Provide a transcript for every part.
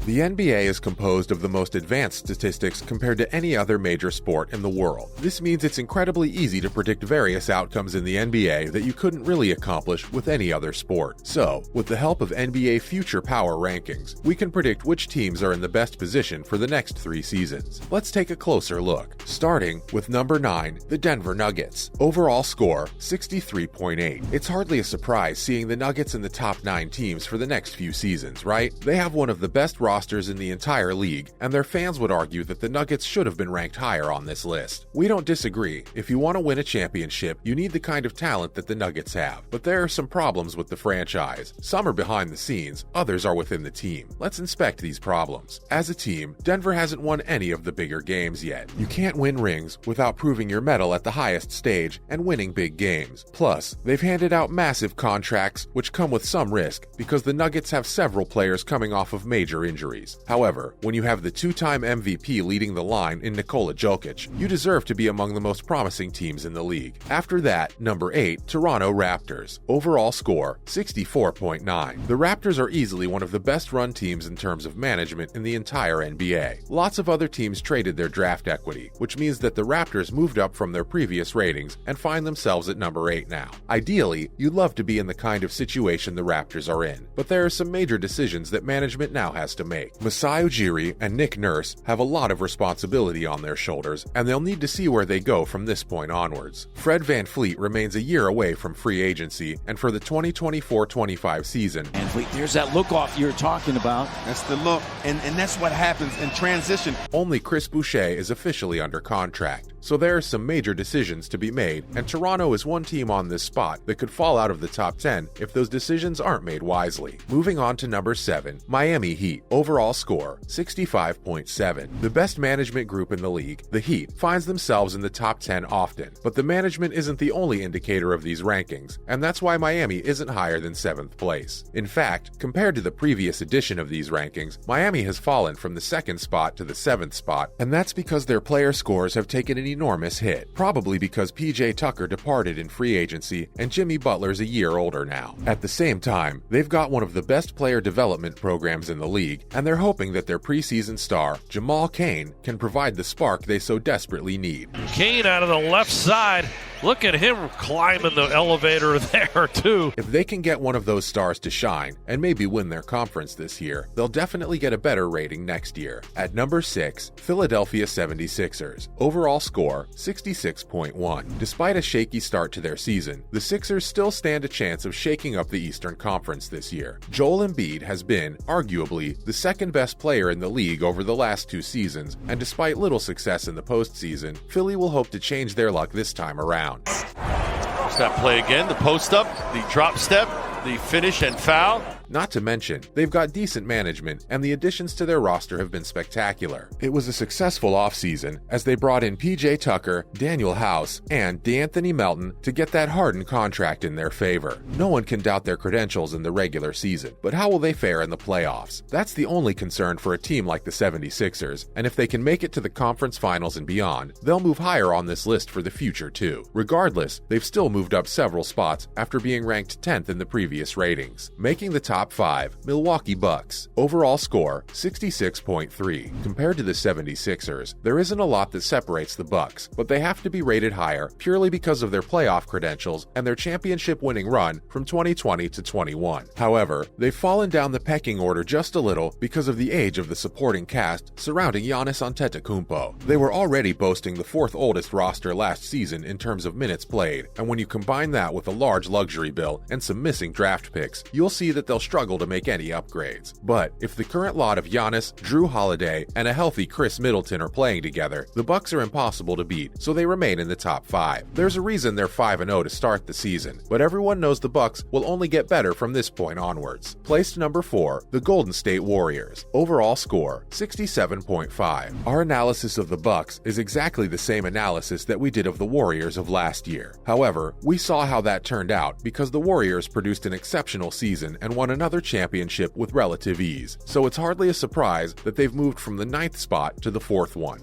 The NBA is composed of the most advanced statistics compared to any other major sport in the world. This means it's incredibly easy to predict various outcomes in the NBA that you couldn't really accomplish with any other sport. So, with the help of NBA Future Power Rankings, we can predict which teams are in the best position for the next 3 seasons. Let's take a closer look, starting with number 9, the Denver Nuggets. Overall score, 63.8. It's hardly a surprise seeing the Nuggets in the top 9 teams for the next few seasons, right? They have one of the best rosters in the entire league, and their fans would argue that the Nuggets should have been ranked higher on this list. We don't disagree. If you want to win a championship, you need the kind of talent that the Nuggets have. But there are some problems with the franchise. Some are behind the scenes, others are within the team. Let's inspect these problems. As a team, Denver hasn't won any of the bigger games yet. You can't win rings without proving your mettle at the highest stage and winning big games. Plus, they've handed out massive contracts, which come with some risk because the Nuggets have several players coming off of major injuries. However, when you have the 2-time MVP leading the line in Nikola Jokic, you deserve to be among the most promising teams in the league. After that, number 8, Toronto Raptors. Overall score, 64.9. The Raptors are easily one of the best run teams in terms of management in the entire NBA. Lots of other teams traded their draft equity, which means that the Raptors moved up from their previous ratings and find themselves at number 8 now. Ideally, you'd love to be in the kind of situation the Raptors are in, but there are some major decisions that management now has to make. Masai Ujiri and Nick Nurse have a lot of responsibility on their shoulders, and they'll need to see where they go from this point onwards. Fred VanVleet remains a year away from free agency, and for the 2024-25 season, VanVleet, there's that look-off you're talking about. That's the look, and that's what happens in transition. Only Chris Boucher is officially under contract, so there are some major decisions to be made, and Toronto is one team on this spot that could fall out of the top 10 if those decisions aren't made wisely. Moving on to number 7, Miami Heat. Overall score, 65.7. The best management group in the league, the Heat, finds themselves in the top 10 often, but the management isn't the only indicator of these rankings, and that's why Miami isn't higher than 7th place. In fact, compared to the previous edition of these rankings, Miami has fallen from the 2nd spot to the 7th spot, and that's because their player scores have taken an enormous hit, probably because PJ Tucker departed in free agency and Jimmy Butler's a year older now. At the same time, they've got one of the best player development programs in the league, and they're hoping that their preseason star, Jamal Cain, can provide the spark they so desperately need. Cain out of the left side. Look at him climbing the elevator there, too. If they can get one of those stars to shine and maybe win their conference this year, they'll definitely get a better rating next year. At number 6, Philadelphia 76ers. Overall score, 66.1. Despite a shaky start to their season, the Sixers still stand a chance of shaking up the Eastern Conference this year. Joel Embiid has been, arguably, the second best player in the league over the last 2 seasons, and despite little success in the postseason, Philly will hope to change their luck this time around. That play again, the post up, the drop step, the finish and foul. Not to mention, they've got decent management, and the additions to their roster have been spectacular. It was a successful offseason as they brought in PJ Tucker, Daniel House, and DeAnthony Melton to get that Harden contract in their favor. No one can doubt their credentials in the regular season, but how will they fare in the playoffs? That's the only concern for a team like the 76ers, and if they can make it to the conference finals and beyond, they'll move higher on this list for the future too. Regardless, they've still moved up several spots after being ranked 10th in the previous ratings. Making the top 5, Milwaukee Bucks. Overall score, 66.3. Compared to the 76ers, there isn't a lot that separates the Bucks, but they have to be rated higher purely because of their playoff credentials and their championship-winning run from 2020 to 21. However, they've fallen down the pecking order just a little because of the age of the supporting cast surrounding Giannis Antetokounmpo. They were already boasting the 4th oldest roster last season in terms of minutes played, and when you combine that with a large luxury bill and some missing draft picks, you'll see that they'll struggle to make any upgrades. But if the current lot of Giannis, Drew Holiday, and a healthy Chris Middleton are playing together, the Bucks are impossible to beat, so they remain in the top 5. There's a reason they're 5-0 to start the season, but everyone knows the Bucks will only get better from this point onwards. Placed number 4, the Golden State Warriors. Overall score, 67.5. Our analysis of the Bucks is exactly the same analysis that we did of the Warriors of last year. However, we saw how that turned out because the Warriors produced an exceptional season and won another championship with relative ease, so it's hardly a surprise that they've moved from the 9th spot to the 4th one.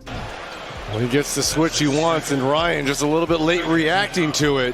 Well, he gets the switch he wants, and Ryan just a little bit late reacting to it.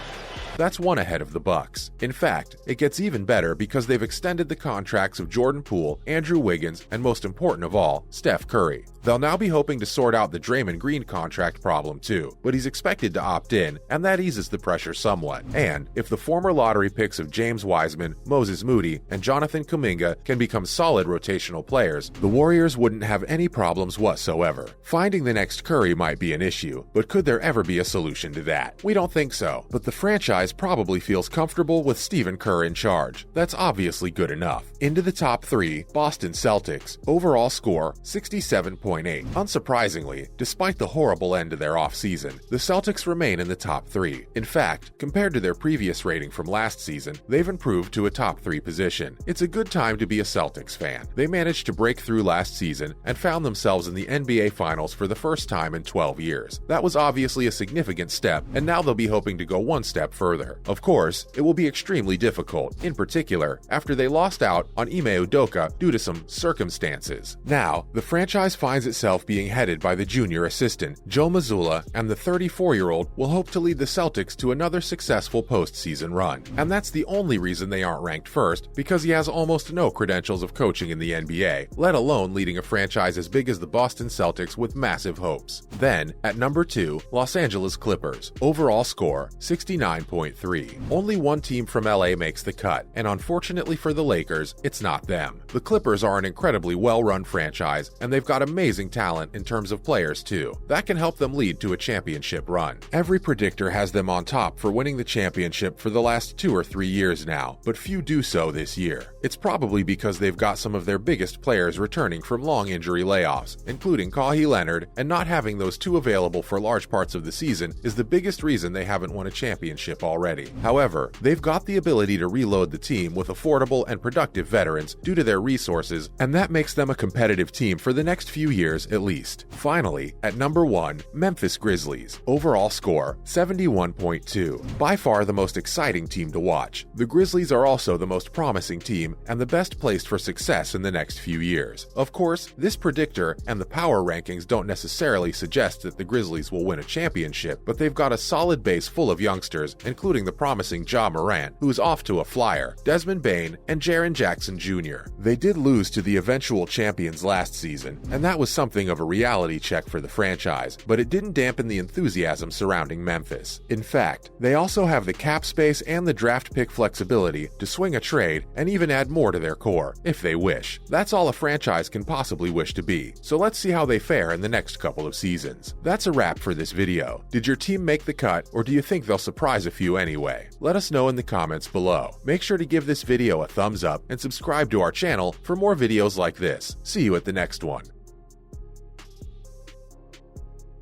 That's one ahead of the Bucks. In fact, it gets even better because they've extended the contracts of Jordan Poole, Andrew Wiggins, and most important of all, Steph Curry. They'll now be hoping to sort out the Draymond Green contract problem too, but he's expected to opt in, and that eases the pressure somewhat. And if the former lottery picks of James Wiseman, Moses Moody, and Jonathan Kuminga can become solid rotational players, the Warriors wouldn't have any problems whatsoever. Finding the next Curry might be an issue, but could there ever be a solution to that? We don't think so, but the franchise probably feels comfortable with Stephen Kerr in charge. That's obviously good enough. Into the top 3, Boston Celtics. Overall score, 67.8. Unsurprisingly, despite the horrible end to their offseason, the Celtics remain in the top 3. In fact, compared to their previous rating from last season, they've improved to a top 3 position. It's a good time to be a Celtics fan. They managed to break through last season and found themselves in the NBA Finals for the first time in 12 years. That was obviously a significant step, and now they'll be hoping to go one step further. Of course, it will be extremely difficult, in particular, after they lost out on Ime Udoka due to some circumstances. Now, the franchise finds itself being headed by the junior assistant, Joe Mazzulla, and the 34-year-old will hope to lead the Celtics to another successful postseason run. And that's the only reason they aren't ranked first, because he has almost no credentials of coaching in the NBA, let alone leading a franchise as big as the Boston Celtics with massive hopes. Then, at number 2, Los Angeles Clippers. Overall score, 69.3. Only one team from LA makes the cut, and unfortunately for the Lakers, it's not them. The Clippers are an incredibly well-run franchise, and they've got amazing talent in terms of players too. That can help them lead to a championship run. Every predictor has them on top for winning the championship for the last 2 or 3 years now, but few do so this year. It's probably because they've got some of their biggest players returning from long injury layoffs, including Kawhi Leonard, and not having those two available for large parts of the season is the biggest reason they haven't won a championship already. However, they've got the ability to reload the team with affordable and productive veterans due to their resources, and that makes them a competitive team for the next few years at least. Finally, at number 1, Memphis Grizzlies. Overall score, 71.2. By far the most exciting team to watch. The Grizzlies are also the most promising team and the best placed for success in the next few years. Of course, this predictor and the power rankings don't necessarily suggest that the Grizzlies will win a championship, but they've got a solid base full of youngsters, including the promising Ja Morant, who is off to a flyer, Desmond Bane, and Jaren Jackson Jr. They did lose to the eventual champions last season, and that was something of a reality check for the franchise, but it didn't dampen the enthusiasm surrounding Memphis. In fact, they also have the cap space and the draft pick flexibility to swing a trade and even add more to their core, if they wish. That's all a franchise can possibly wish to be, so let's see how they fare in the next couple of seasons. That's a wrap for this video. Did your team make the cut, or do you think they'll surprise a few anyway? Let us know in the comments below. Make sure to give this video a thumbs up and subscribe to our channel for more videos like this. See you at the next one.